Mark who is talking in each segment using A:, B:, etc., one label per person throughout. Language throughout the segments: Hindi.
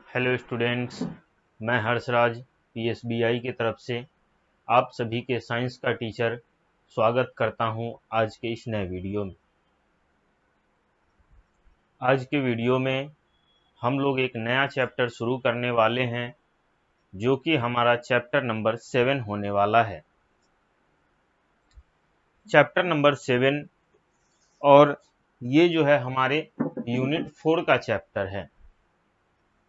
A: हेलो स्टूडेंट्स, मैं हर्षराज पीएसबीआई की तरफ से आप सभी के साइंस का टीचर स्वागत करता हूं आज के इस नए वीडियो में। आज के वीडियो में हम लोग एक नया चैप्टर शुरू करने वाले हैं जो कि हमारा चैप्टर नंबर 7 होने वाला है। चैप्टर नंबर 7 और ये जो है हमारे यूनिट 4 का चैप्टर है।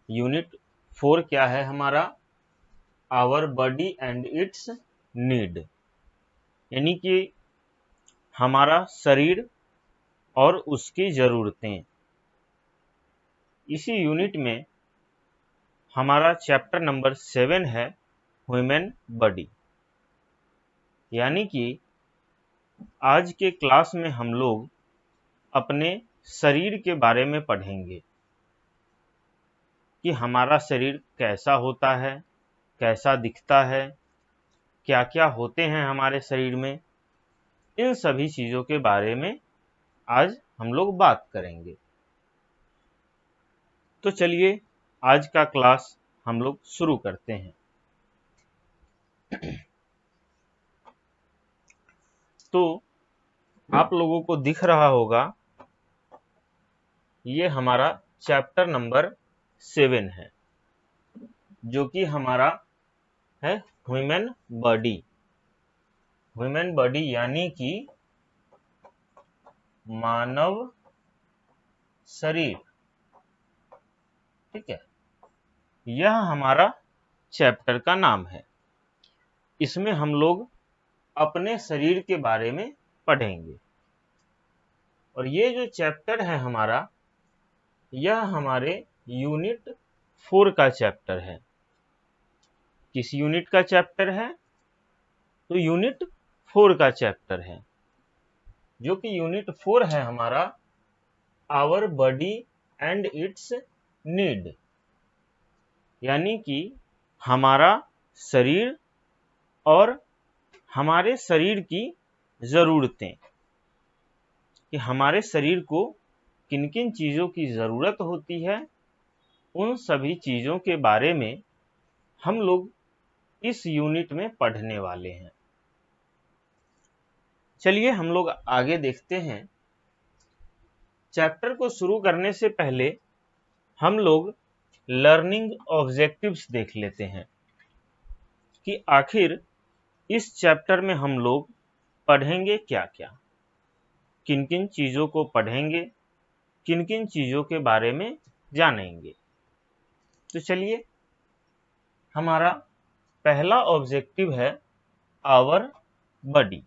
A: यूनिट 4 क्या है हमारा? Our body and its need, यानी कि हमारा शरीर और उसकी ज़रूरतें। इसी यूनिट में हमारा चैप्टर नंबर 7 है ह्यूमन बॉडी, यानी कि आज के क्लास में हम लोग अपने शरीर के बारे में पढ़ेंगे कि हमारा शरीर कैसा होता है, कैसा दिखता है, क्या क्या होते हैं हमारे शरीर में। इन सभी चीज़ों के बारे में आज हम लोग बात करेंगे। तो चलिए आज का क्लास हम लोग शुरू करते हैं। तो आप लोगों को दिख रहा होगा ये हमारा चैप्टर नंबर 7 है जो कि हमारा है ह्यूमन बॉडी। ह्यूमन बॉडी यानी कि मानव शरीर, ठीक है। यह हमारा चैप्टर का नाम है। इसमें हम लोग अपने शरीर के बारे में पढ़ेंगे और ये जो चैप्टर है हमारा, यह हमारे यूनिट 4 का चैप्टर है। किस यूनिट का चैप्टर है? तो यूनिट 4 का चैप्टर है, जो कि यूनिट 4 है हमारा our body and its need, यानी कि हमारा शरीर और हमारे शरीर की ज़रूरतें, कि हमारे शरीर को किन किन चीज़ों की ज़रूरत होती है, उन सभी चीज़ों के बारे में हम लोग इस यूनिट में पढ़ने वाले हैं। चलिए हम लोग आगे देखते हैं। चैप्टर को शुरू करने से पहले हम लोग लर्निंग ऑब्जेक्टिव्स देख लेते हैं कि आखिर इस चैप्टर में हम लोग पढ़ेंगे क्या क्या, किन किन चीज़ों को पढ़ेंगे, किन किन चीज़ों के बारे में जानेंगे। तो चलिए, हमारा पहला ऑब्जेक्टिव है आवर बॉडी,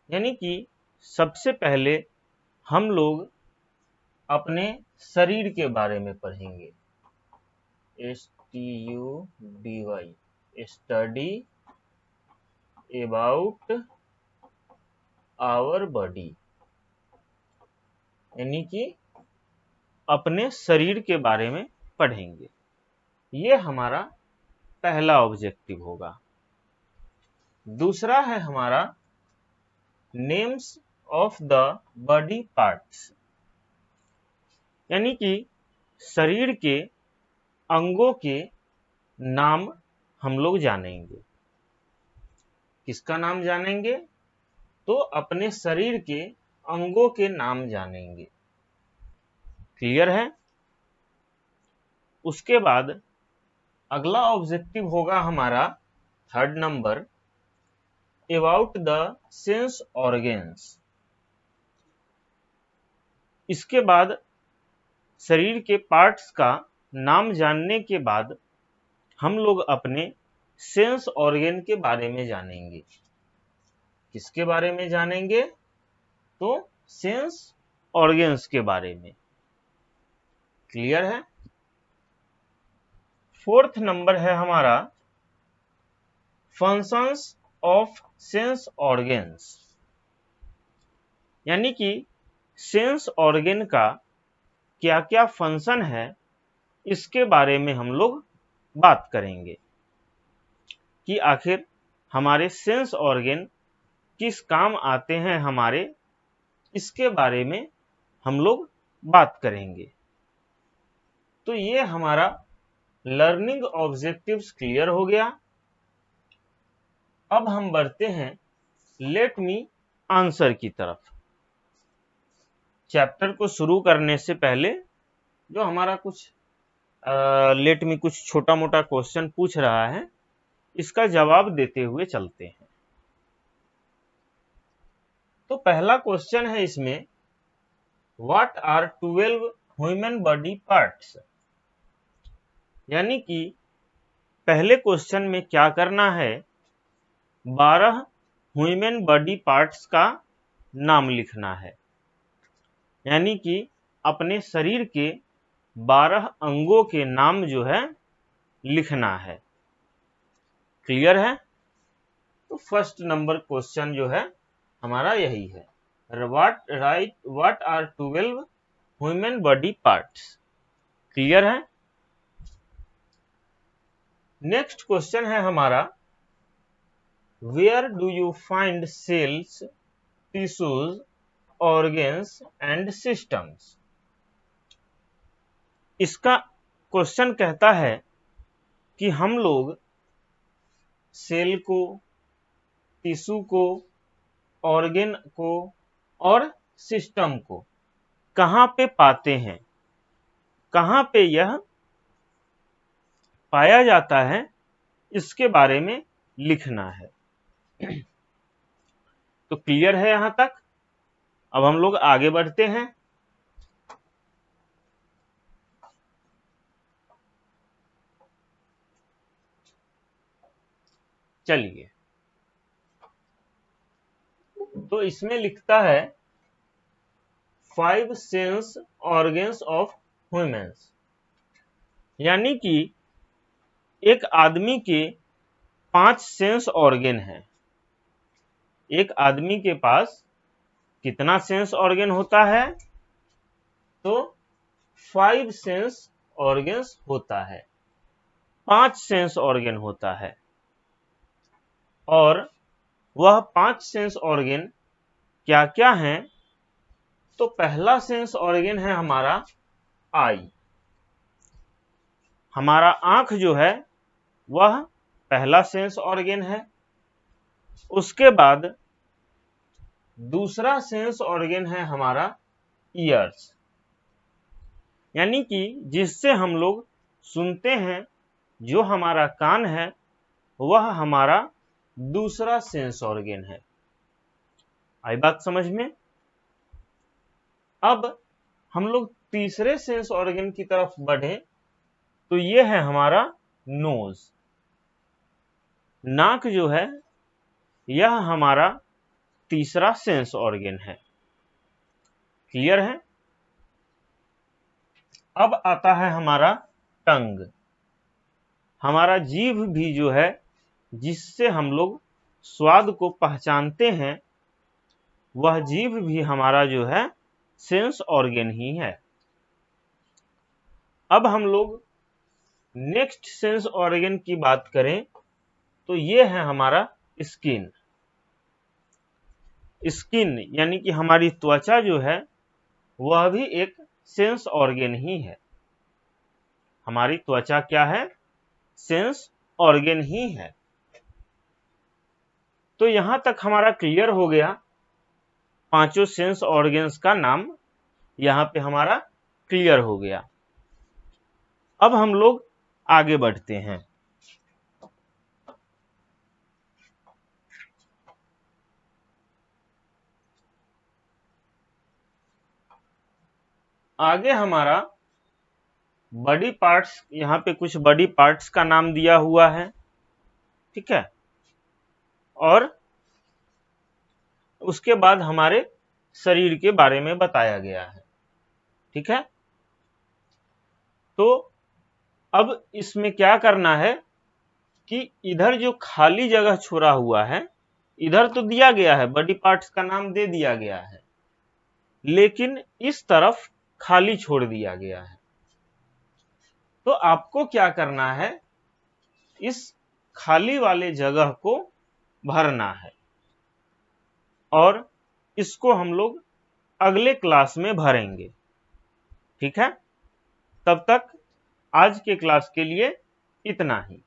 A: यानी कि सबसे पहले हम लोग अपने शरीर के बारे में पढ़ेंगे। STUDY, study about our body, यानी कि अपने शरीर के बारे में पढ़ेंगे। ये हमारा पहला ऑब्जेक्टिव होगा। दूसरा है हमारा names of the body parts, यानी कि शरीर के अंगों के नाम हम लोग जानेंगे। किसका नाम जानेंगे? तो अपने शरीर के अंगों के नाम जानेंगे। क्लियर है? उसके बाद अगला ऑब्जेक्टिव होगा हमारा third number, about the sense organs. इसके बाद शरीर के पार्ट्स का नाम जानने के बाद हम लोग अपने सेंस ऑर्गन के बारे में जानेंगे। किसके बारे में जानेंगे? तो सेंस ऑर्गन्स के बारे में। क्लियर है? फोर्थ नंबर है हमारा फंक्शंस ऑफ सेंस ऑर्गन्स, यानी कि सेंस ऑर्गन का क्या क्या फंक्शन है, इसके बारे में हम लोग बात करेंगे कि आखिर हमारे सेंस ऑर्गन किस काम आते हैं हमारे, इसके बारे में हम लोग बात करेंगे। तो ये हमारा लर्निंग ऑब्जेक्टिव्स क्लियर हो गया। अब हम बढ़ते हैं लेट मी आंसर की तरफ। चैप्टर को शुरू करने से पहले जो हमारा कुछ लेट मी कुछ छोटा मोटा क्वेश्चन पूछ रहा है, इसका जवाब देते हुए चलते हैं। तो पहला क्वेश्चन है इसमें, what are 12 human body parts. यानी कि पहले क्वेश्चन में क्या करना है, 12 ह्यूमन बॉडी पार्ट्स का नाम लिखना है। यानी कि अपने शरीर के 12 अंगों के नाम जो है लिखना है। क्लियर है? तो फर्स्ट नंबर क्वेश्चन जो है हमारा यही है, what are 12 human body parts. Clear है? नेक्स्ट क्वेश्चन है हमारा, where do you find cells, tissues, organs and systems. इसका क्वेश्चन कहता है कि हम लोग सेल को, टिश्यू को, ऑर्गन को और सिस्टम को कहाँ पे पाते हैं, कहाँ पे यह पाया जाता है, इसके बारे में लिखना है। तो क्लियर है यहां तक? अब हम लोग आगे बढ़ते हैं। चलिए, तो इसमें लिखता है 5 सेंस ऑर्गन्स ऑफ ह्यूमंस। यानी कि एक आदमी के 5 सेंस ऑर्गन हैं। एक आदमी के पास कितना सेंस ऑर्गन होता है? तो 5 सेंस ऑर्गन्स होता है, 5 सेंस ऑर्गन होता है। और वह 5 सेंस ऑर्गन क्या क्या हैं? तो पहला सेंस ऑर्गन है हमारा आई। हमारा आंख जो है वह पहला सेंस ऑर्गन है। उसके बाद दूसरा सेंस ऑर्गन है हमारा ईयर्स, यानी कि जिससे हम लोग सुनते हैं, जो हमारा कान है वह हमारा दूसरा सेंस ऑर्गन है। आई बात समझ में? अब हम लोग तीसरे सेंस ऑर्गन की तरफ बढ़े तो ये है हमारा नोज। नाक जो है यह हमारा तीसरा सेंस ऑर्गन है। क्लियर है? अब आता है हमारा टंग। हमारा जीभ भी जो है, जिससे हम लोग स्वाद को पहचानते हैं, वह जीभ भी हमारा जो है सेंस ऑर्गन ही है। अब हम लोग नेक्स्ट सेंस ऑर्गन की बात करें तो ये है हमारा स्किन। स्किन यानी कि हमारी त्वचा जो है वह भी एक सेंस ऑर्गन ही है। हमारी त्वचा क्या है? सेंस ऑर्गन ही है। तो यहां तक हमारा क्लियर हो गया, पांचों सेंस ऑर्गन्स का नाम यहां पे हमारा क्लियर हो गया। अब हम लोग आगे बढ़ते हैं। आगे हमारा बॉडी पार्ट्स, यहाँ पे कुछ बॉडी पार्ट्स का नाम दिया हुआ है, ठीक है। और उसके बाद हमारे शरीर के बारे में बताया गया है, ठीक है। तो अब इसमें क्या करना है कि इधर जो खाली जगह छोड़ा हुआ है, इधर तो दिया गया है, बॉडी पार्ट्स का नाम दे दिया गया है, लेकिन इस तरफ खाली छोड़ दिया गया है। तो आपको क्या करना है, इस खाली वाले जगह को भरना है, और इसको हम लोग अगले क्लास में भरेंगे, ठीक है। तब तक आज के क्लास के लिए इतना ही।